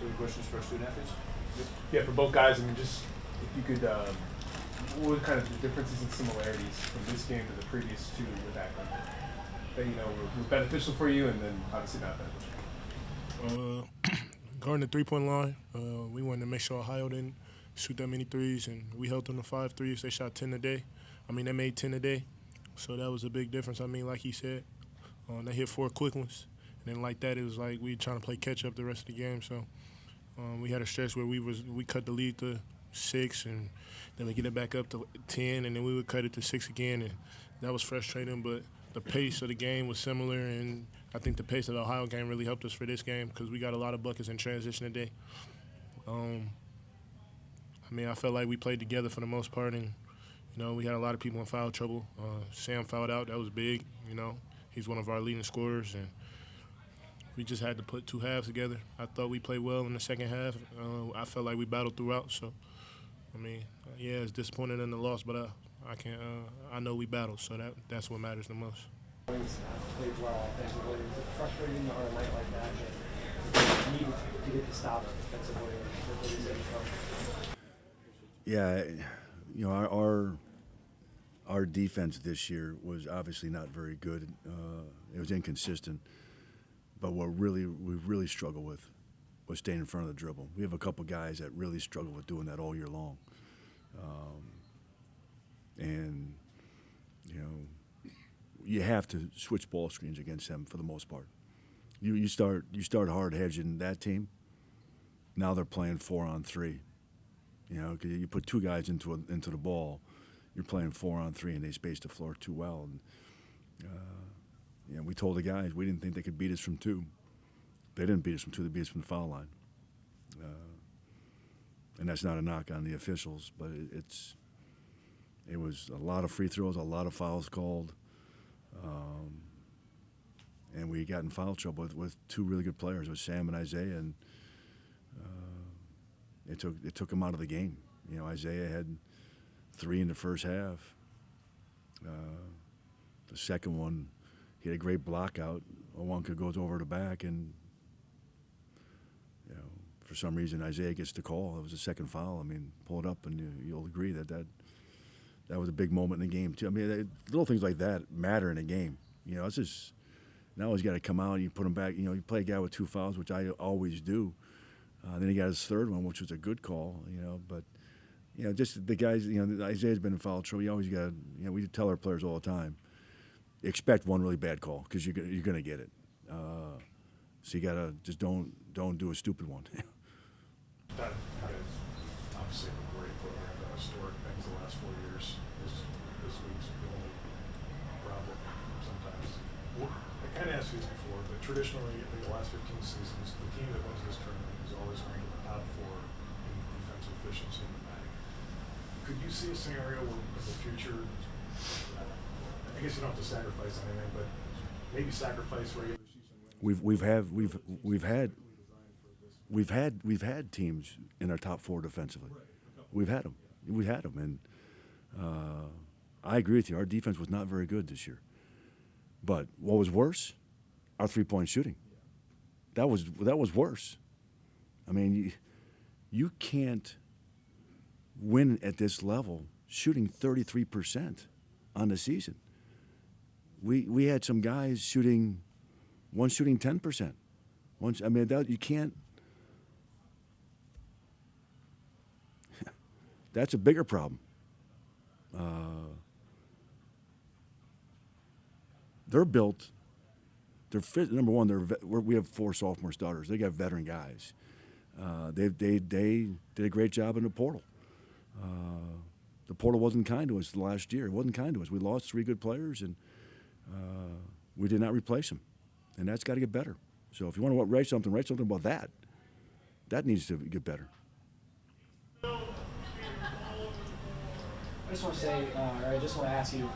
Any questions for our student athletes? Yeah, for both guys, I mean, just if you could, what were kind of the differences and similarities from this game to the previous two with Akron that were beneficial for you, and then obviously not beneficial? Guarding the three-point line, we wanted to make sure Ohio didn't shoot that many threes, and we held them to 5 threes. They shot 10 a day. They made 10 a day, so that was a big difference. Like he said, they hit 4 quick ones, and then like that, it was like we trying to play catch-up the rest of the game. So we had a stretch where we cut the lead to 6, and then we get it back up to 10, and then we would cut it to 6 again, and that was frustrating. But the pace of the game was similar, and I think the pace of the Ohio game really helped us for this game because we got a lot of buckets in transition today. I felt like we played together for the most part, and we had a lot of people in foul trouble. Sam fouled out; that was big. He's one of our leading scorers, and we just had to put 2 halves together. I thought we played well in the second half. I felt like we battled throughout. So, yeah, it's disappointing in the loss, but I can't. I know we battled, so that's what matters the most. Played well offensively. Is it frustrating on a night like that you need to get the stop defensively? Yeah, our defense this year was obviously not very good. It was inconsistent. But what we really struggle with was staying in front of the dribble. We have a couple guys that really struggle with doing that all year long. And you have to switch ball screens against them for the most part. You start hard hedging that team. Now they're playing 4-on-3. Because you put 2 guys into the ball, you're playing 4-on-3, and they space the floor too well. And we told the guys we didn't think they could beat us from 2. They didn't beat us from 2; they beat us from the foul line. And that's not a knock on the officials, but it was a lot of free throws, a lot of fouls called. And we got in foul trouble with 2 really good players, with Sam and Isaiah, and it took them out of the game. Isaiah had 3 in the first half. The second one, he had a great block out. Owanka goes over the back, and for some reason Isaiah gets the call. It was a second foul. Pull it up, and you'll agree that was a big moment in the game too. Little things like that matter in a game. It's just now he's got to come out and you put him back. You play a guy with 2 fouls, which I always do. Then he got his third one, which was a good call. But just the guys. Isaiah's been in foul trouble. You always got. We tell our players all the time, expect one really bad call because you're going to get it. So you got to just don't do a stupid one. That is obviously a great program, the historic things the last 4 years. This league's the only problem sometimes. I kind of asked you this before, but traditionally, in the last 15 seasons, the team that wins this tournament is always ranked in the top 4 in defensive efficiency in the MAC. Could you see a scenario where in the future, I guess you don't have to sacrifice anything, but maybe sacrifice regular season wins? We've had teams in our top 4 defensively. We've had them, and I agree with you. Our defense was not very good this year. But what was worse? Our 3-point shooting. That was worse. You can't win at this level shooting 33% on the season. We had some guys shooting 10%. You can't. That's a bigger problem. They're built. They're fit. Number one, we have 4 sophomore starters. They got veteran guys. They did a great job in the portal. The portal wasn't kind to us last year. It wasn't kind to us. We lost 3 good players, and we did not replace them. And that's got to get better. So if you want to write something about that. That needs to get better. I just want to ask you,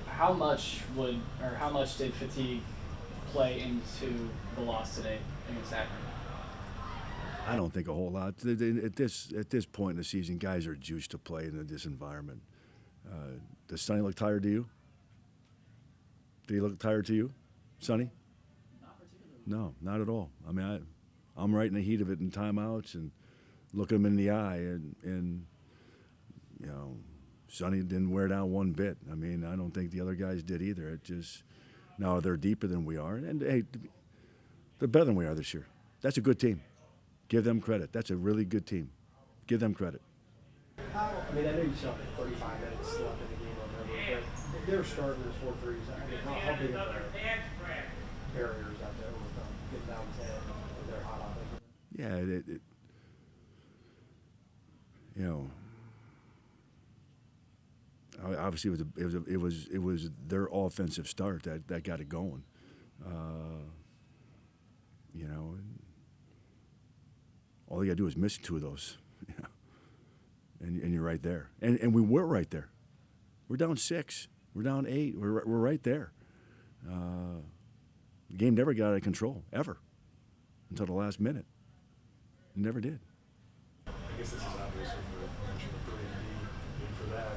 how much did fatigue play into the loss today against Akron? I don't think a whole lot. At this point in the season, guys are juiced to play in this environment. Does Sonny look tired to you? Did he look tired to you, Sonny? Not particularly. No, not at all. I'm right in the heat of it in timeouts and looking them in the eye, and you know, Sonny didn't wear down one bit. I mean, I don't think the other guys did either. It just, now they're deeper than we are, and hey, they're better than we are this year. That's a good team. Give them credit. That's a really good team. Give them credit. I mean, I know you still have 35 minutes left in the game or whatever, but they're starting those 4 threes. I mean, how big of a barrier is that to overcome, getting down 10 if they're hot on it? Yeah, you know, obviously it was their offensive start that got it going. You know, all you got to do is miss 2 of those, you know, and you're right there. And we were right there. We're down 6. We're down 8. We're right there. The game never got out of control, ever, until the last minute. It never did. I guess this is obvious when you mentioned the 3 and for that,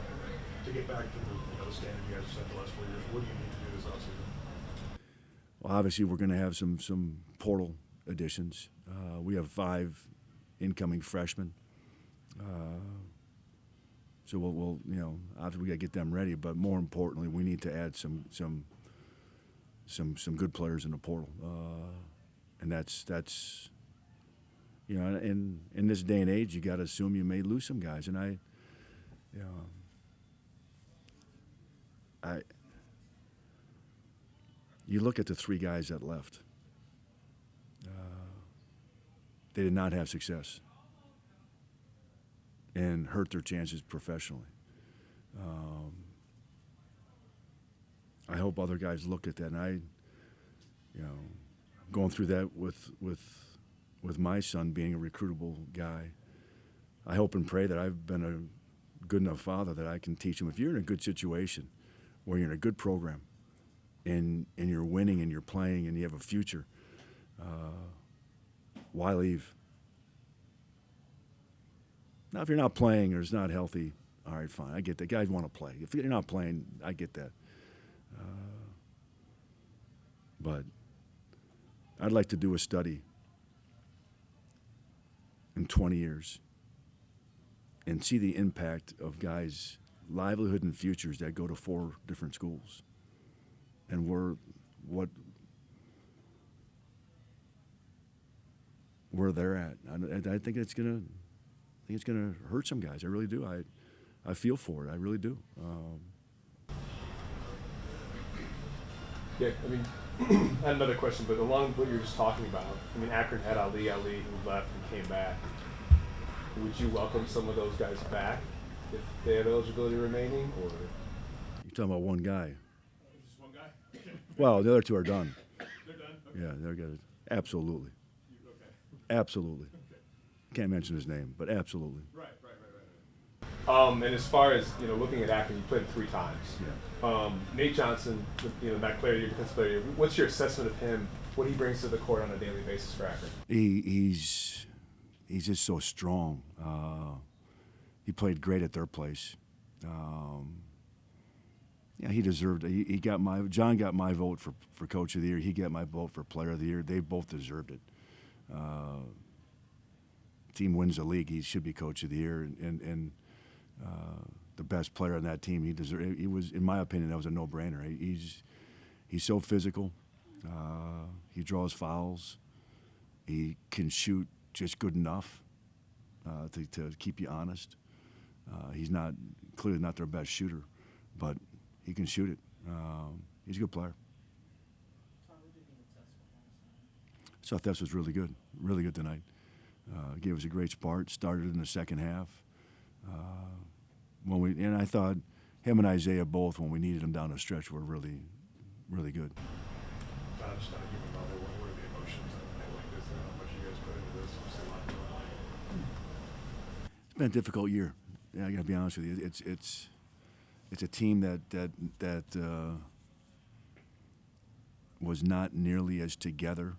to get back to the standard you guys have set the last 4 years, what do you need to do this offseason? Well, obviously, we're going to have some portal additions. We have 5 incoming freshmen. So we'll you know, obviously we got to get them ready, but more importantly, we need to add some good players in the portal, and that's you know, in this day and age, you got to assume you may lose some guys, and you look at the 3 guys that left. They did not have success and hurt their chances professionally. I hope other guys look at that, and going through that with my son being a recruitable guy, I hope and pray that I've been a good enough father that I can teach him, if you're in a good situation where you're in a good program and you're winning and you're playing and you have a future, why leave? Now, if you're not playing or it's not healthy, all right, fine. I get that. Guys want to play. If you're not playing, I get that. But I'd like to do a study in 20 years and see the impact of guys' livelihood and futures that go to 4 different schools, and where they're at. I think it's gonna hurt some guys. I really do. I feel for it. I really do. Yeah, I mean, I had another question, but along what you were just talking about, I mean, Akron had Ali who left and came back. Would you welcome some of those guys back if they have eligibility remaining, or? You're talking about one guy. Just one guy? Well, the other 2 are done. They're done? Okay. Yeah, they're good. Absolutely. Okay. Absolutely. Okay. Can't mention his name, but absolutely. Right. And as far as, looking at Akron, you played 3 times. Yeah. Nate Johnson, that player, your defensive player, what's your assessment of him, what he brings to the court on a daily basis for Akron? He's just so strong. He played great at their place. Yeah, he deserved it. John got my vote for Coach of the Year. He got my vote for Player of the Year. They both deserved it. Team wins the league, he should be Coach of the Year, and the best player on that team, he was, in my opinion, that was a no-brainer. He's so physical. He draws fouls. He can shoot just good enough to keep you honest. He's clearly not their best shooter, but he can shoot it. He's a good player. I thought that was really good tonight. Gave us a great spark. Started in the second half. And I thought him and Isaiah both, when we needed them down the stretch, were really, really good. Just not giving about it. What are the emotions on a night like this? How much you guys put into this? What's the lot going on? It's been a difficult year. Yeah, I got to be honest with you. It's a team that was not nearly as together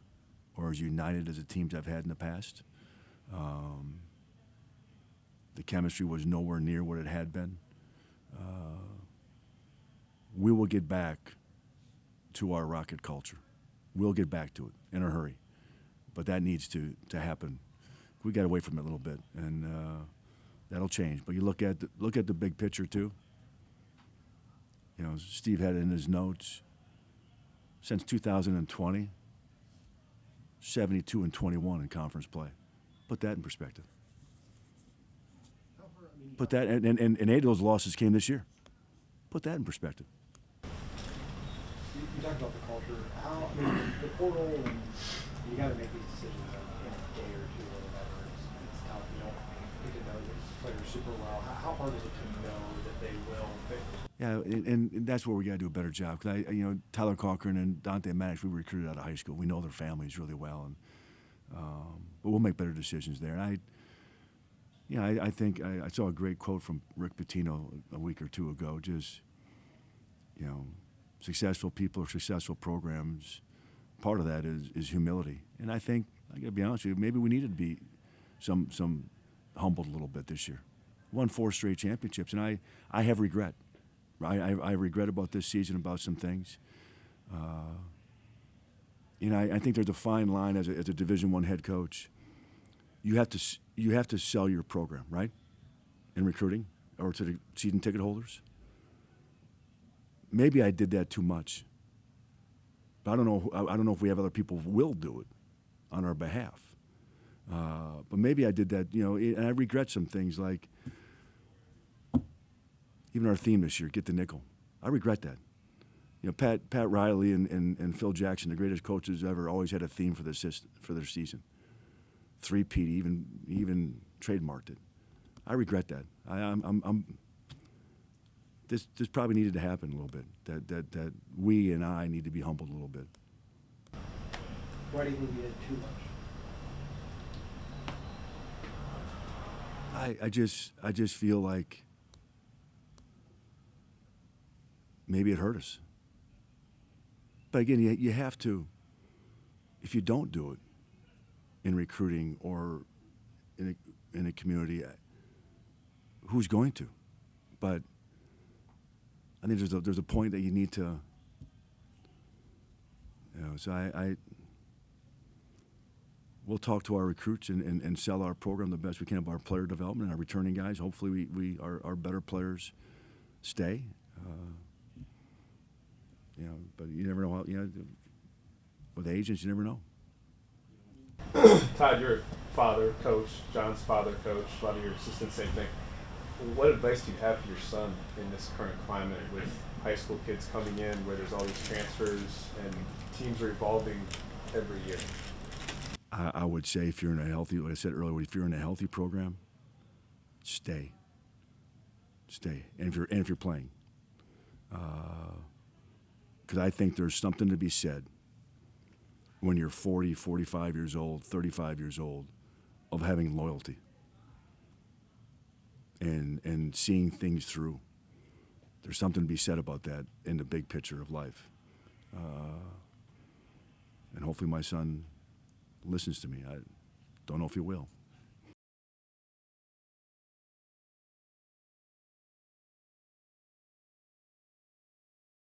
or as united as the teams I've had in the past. The chemistry was nowhere near what it had been. We will get back to our Rocket culture. We'll get back to it in a hurry. but that needs to happen. We got away from it a little bit, and that'll change. But you look at the big picture too. You know, Steve had it in his notes. Since 2020, 72-21 in conference play. Put that in perspective. Put that, and 8 of those losses came this year. Put that in perspective. You talked about the culture. How, I mean, the portal, and you got to make these decisions in a day or two or whatever. It's tough. You don't get to know your players super well. How hard is it to know that they will fit? Yeah, and that's where we got to do a better job. Because Tyler Cochran and Dante Maddox, we recruited out of high school. We know their families really well, and but we'll make better decisions there. And I think I saw a great quote from Rick Pitino a week or two ago. Just, successful people or successful programs, part of that is humility. And I think, I got to be honest with you, maybe we needed to be some humbled a little bit this year. Won 4 straight championships, and I have regret. I regret about this season, about some things. I think there's a fine line as a Division I head coach. You have to sell your program, right? In recruiting or to the season ticket holders. Maybe I did that too much. But I don't know if we have other people who will do it on our behalf. But maybe I did that, and I regret some things, like even our theme this year, Get the Nickel. I regret that. Pat Riley and Phil Jackson, the greatest coaches ever, always had a theme for their season. 3-peat, even trademarked it. I regret that. This probably needed to happen a little bit. That we and I need to be humbled a little bit. Why do you think you did too much? I just feel like maybe it hurt us. But again, you have to. If you don't do it in recruiting or in a community, who's going to? But I think there's a point that you need to. So we'll talk to our recruits and sell our program the best we can of our player development and our returning guys. Hopefully, our better players stay. But you never know. With agents, you never know. Todd, you're a father, coach. John's father, coach. A lot of your assistants, same thing. What advice do you have for your son in this current climate with high school kids coming in, where there's all these transfers and teams are evolving every year? I would say, if you're in a healthy, like I said earlier, if you're in a healthy program, stay. And if you're playing, because I think there's something to be said when you're 40, 45 years old, 35 years old, of having loyalty and seeing things through. There's something to be said about that in the big picture of life. And hopefully my son listens to me. I don't know if he will.